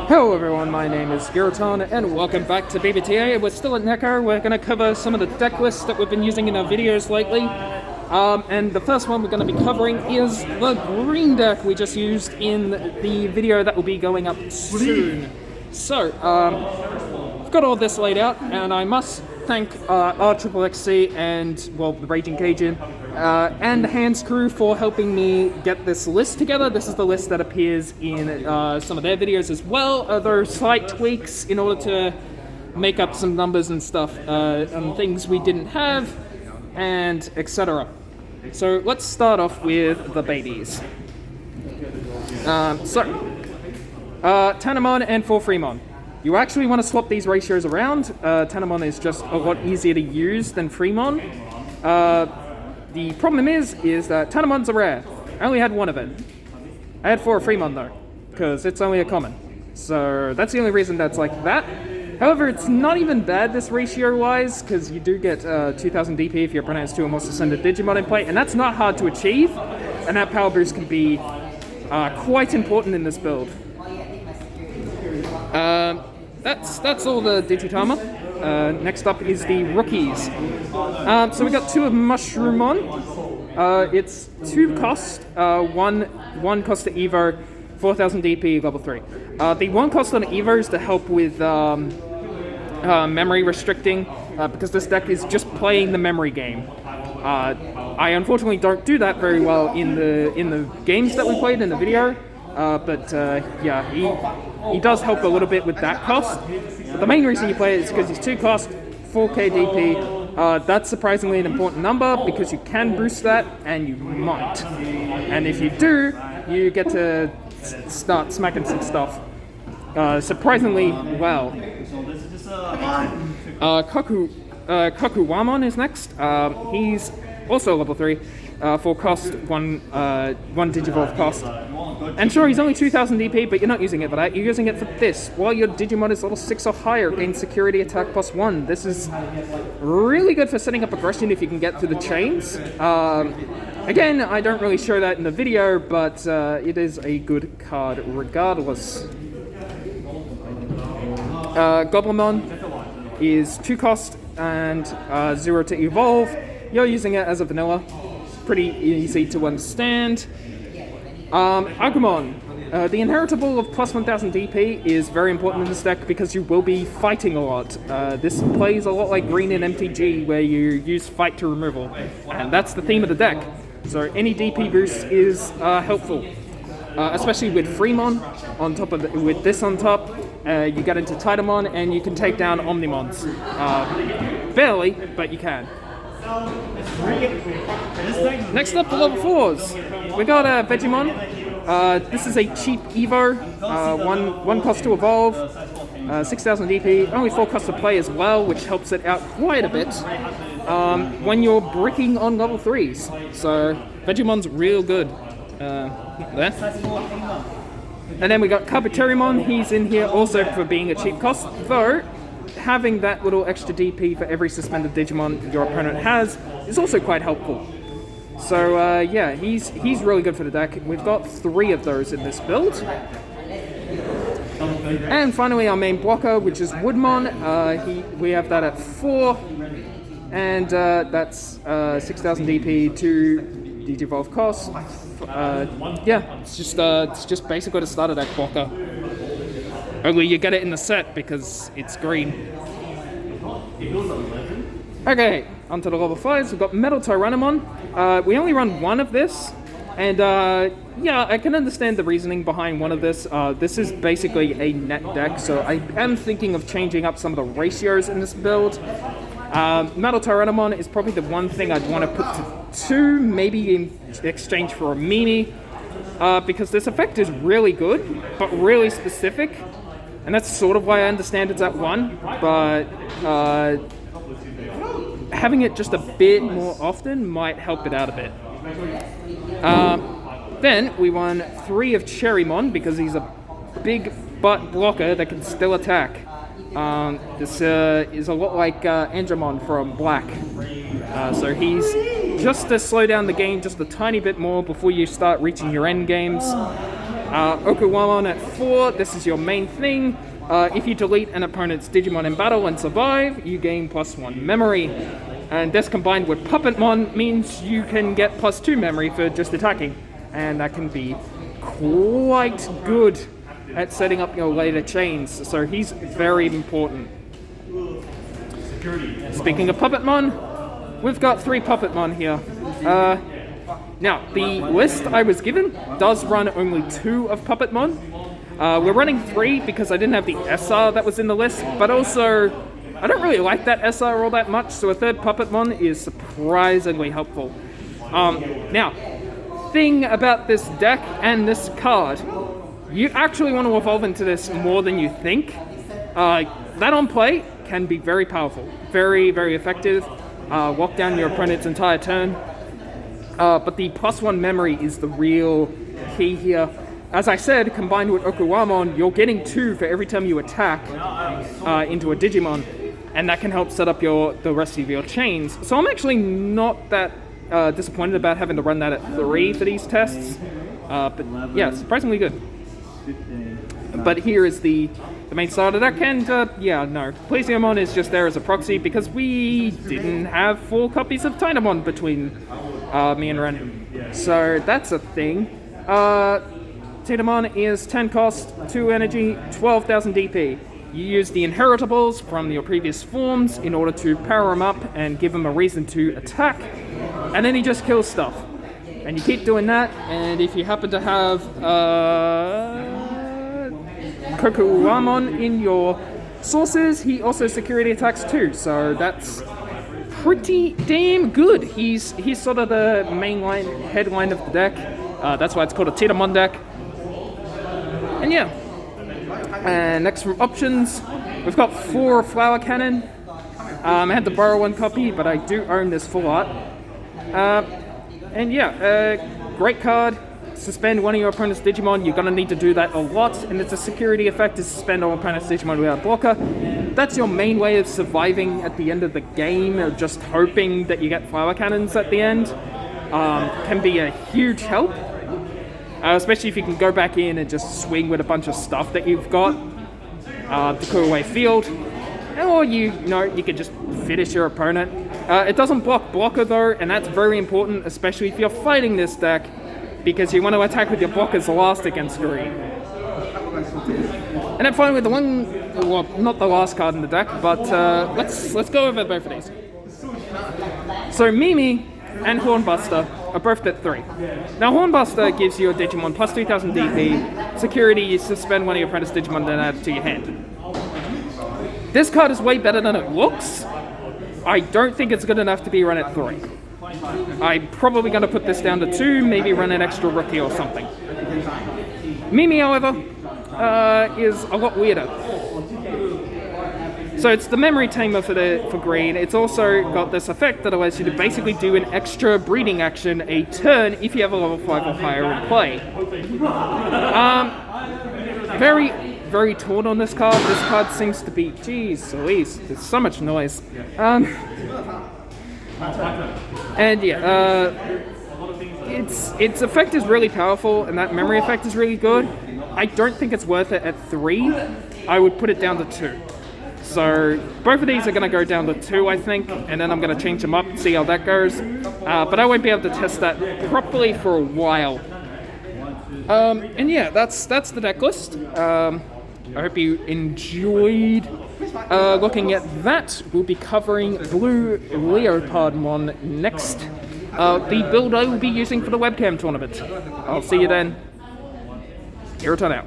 Hello everyone, my name is Cherrymon and welcome back to B.B.T.A. We're still at NECA. We're going to cover some of the deck lists that we've been using in our videos lately. And the first one we're going to be covering is the green deck we just used in the video that will be going up soon. So, I've got all this laid out, and I must thank RXXC and, well, the Raging Cajun and the Hands crew for helping me get this list together. This is the list that appears in some of their videos as well. There are slight tweaks in order to make up some numbers and stuff on things we didn't have, and etc. So let's start off with the babies. Tanuman and Cherrymon. You actually want to swap these ratios around. Tanuman is just a lot easier to use than Cherrymon. The problem is that Tanuman's a rare. I only had one of it. I had 4 of Cherrymon though, because it's only a common. So that's the only reason that's like that. However, it's not even bad this ratio-wise, because you do get 2000 DP if your opponent has 2 or more to send a Digimon in play, and that's not hard to achieve, and that power boost can be quite important in this build. That's all the Titamon. Next up is the rookies. So we got 2 of Mushroomon. It's 2 cost, 1 cost to Evo, 4000 DP, level 3. The 1 cost on Evo is to help with memory restricting, because this deck is just playing the memory game. I unfortunately don't do that very well in the games that we played in the video, but yeah, he does help a little bit with that cost. But the main reason you play it is because he's 2 cost, 4k DP. That's surprisingly an important number because you can boost that, and you might. And if you do, you get to start smacking some stuff surprisingly well. Kakuwamon is next. He's also level 3, 4 cost, 1 Digivolve cost. And sure, he's only 2000 DP, but you're not using it for that. You're using it for this. While your Digimon is level 6 or higher, gain security attack +1. This is really good for setting up aggression if you can get through the chains. Again, I don't really show that in the video, but it is a good card regardless. Goblinmon is 2 cost and 0 to evolve. You're using it as a vanilla. It's pretty easy to understand. Agumon. The inheritable of +1000 DP is very important in this deck because you will be fighting a lot. This plays a lot like green in MTG, where you use fight to removal, and that's the theme of the deck. So any DP boost is helpful, especially with Cherrymon on top of with this on top. You get into Titamon and you can take down Omnimons. Barely, but you can. Next up, the level 4s. We got Vegemon. This is a cheap Evo, 1 cost to evolve, 6000 DP, only 4 cost to play as well, which helps it out quite a bit when you're bricking on level 3s. So Vegemon's real good there. And then we got coverterrimon. He's in here also for being a cheap cost, though having that little extra DP for every suspended Digimon your opponent has is also quite helpful. So yeah, he's really good for the deck. We've got 3 of those in this build. And finally our main blocker, which is Woodmon. We have that at 4, and that's 6000 DP, 2 Digivolve cost. Yeah, it's just basically the starter deck blocker. Only you get it in the set because it's green. Okay, onto the level 5s. We've got Metal Tyrannomon. We only run 1 of this, and yeah, I can understand the reasoning behind 1 of this. This is basically a net deck, so I am thinking of changing up some of the ratios in this build. Metal Tyrannomon is probably the one thing I'd want to put to 2, maybe in exchange for a Mimi, because this effect is really good, but really specific, and that's sort of why I understand it's at 1, but having it just a bit more often might help it out a bit. Then we won 3 of Cherrymon because he's a big butt blocker that can still attack. This is a lot like Andromon from Black. So he's just to slow down the game just a tiny bit more before you start reaching your end games. Okawaman at 4, this is your main thing. If you delete an opponent's Digimon in battle and survive, you gain +1 memory. And this combined with Puppetman means you can get +2 memory for just attacking. And that can be quite good at setting up your later chains. So he's very important. Speaking of Puppetman, we've got 3 Puppetman here. Now, the list I was given does run only 2 of Puppetman. We're running 3 because I didn't have the SR that was in the list, but also I don't really like that SR all that much, so a 3rd Puppetman is surprisingly helpful. Now, thing about this deck and this card, you actually want to evolve into this more than you think. That on play can be very powerful, very, very effective. Lock down your opponent's entire turn. But the +1 memory is the real key here. As I said, combined with Okawaman, you're getting 2 for every time you attack into a Digimon, and that can help set up the rest of your chains. So I'm actually not that disappointed about having to run that at 3 for these tests. But yeah, surprisingly good. But here is the main starter deck, and yeah, no. Vegemon is just there as a proxy because we didn't have 4 copies of Titamon between me and Ren. So that's a thing. Titamon is 10 cost, 2 energy, 12,000 DP. You use the inheritables from your previous forms in order to power him up and give him a reason to attack, and then he just kills stuff. And you keep doing that, and if you happen to have kakuwamon in your sources, he also security attacks too, so that's pretty damn good. He's sort of the headline of the deck. That's why it's called a Titamon deck. And yeah. And next from options, we've got 4 Flower Cannon. I had to borrow 1 copy, but I do own this full art. And yeah, great card. Suspend one of your opponent's Digimon. You're going to need to do that a lot, and it's a security effect to suspend all opponent's Digimon without a blocker. That's your main way of surviving at the end of the game, or just hoping that you get Flower Cannons at the end. Can be a huge help. Especially if you can go back in and just swing with a bunch of stuff that you've got to clear away field. Or you can just finish your opponent. It doesn't block blocker though, and that's very important, especially if you're fighting this deck, because you want to attack with your blockers last against green. And then finally the one, well, not the last card in the deck, but let's go over both of these. So Mimi and Hornbuster are both at 3. Now Hornbuster gives you a Digimon plus 2,000 DP, security, you suspend one of your opponent's Digimon, then add it to your hand. This card is way better than it looks. I don't think it's good enough to be run at 3. I'm probably going to put this down to 2, maybe run an extra rookie or something. Mimi, however, is a lot weirder. So it's the memory tamer for green. It's also got this effect that allows you to basically do an extra breeding action a turn if you have a level 5 or higher in play. Very, very torn on this card. This card seems to be, geez Louise, there's so much noise. And yeah, its effect is really powerful, and that memory effect is really good. I don't think it's worth it at 3. I would put it down to 2. So both of these are going to go down to 2, I think, and then I'm going to change them up and see how that goes. But I won't be able to test that properly for a while. And yeah, that's the deck list. I hope you enjoyed looking at that. We'll be covering Blue Leopardmon next. The build I will be using for the webcam tournament. I'll see you then. Here it on out.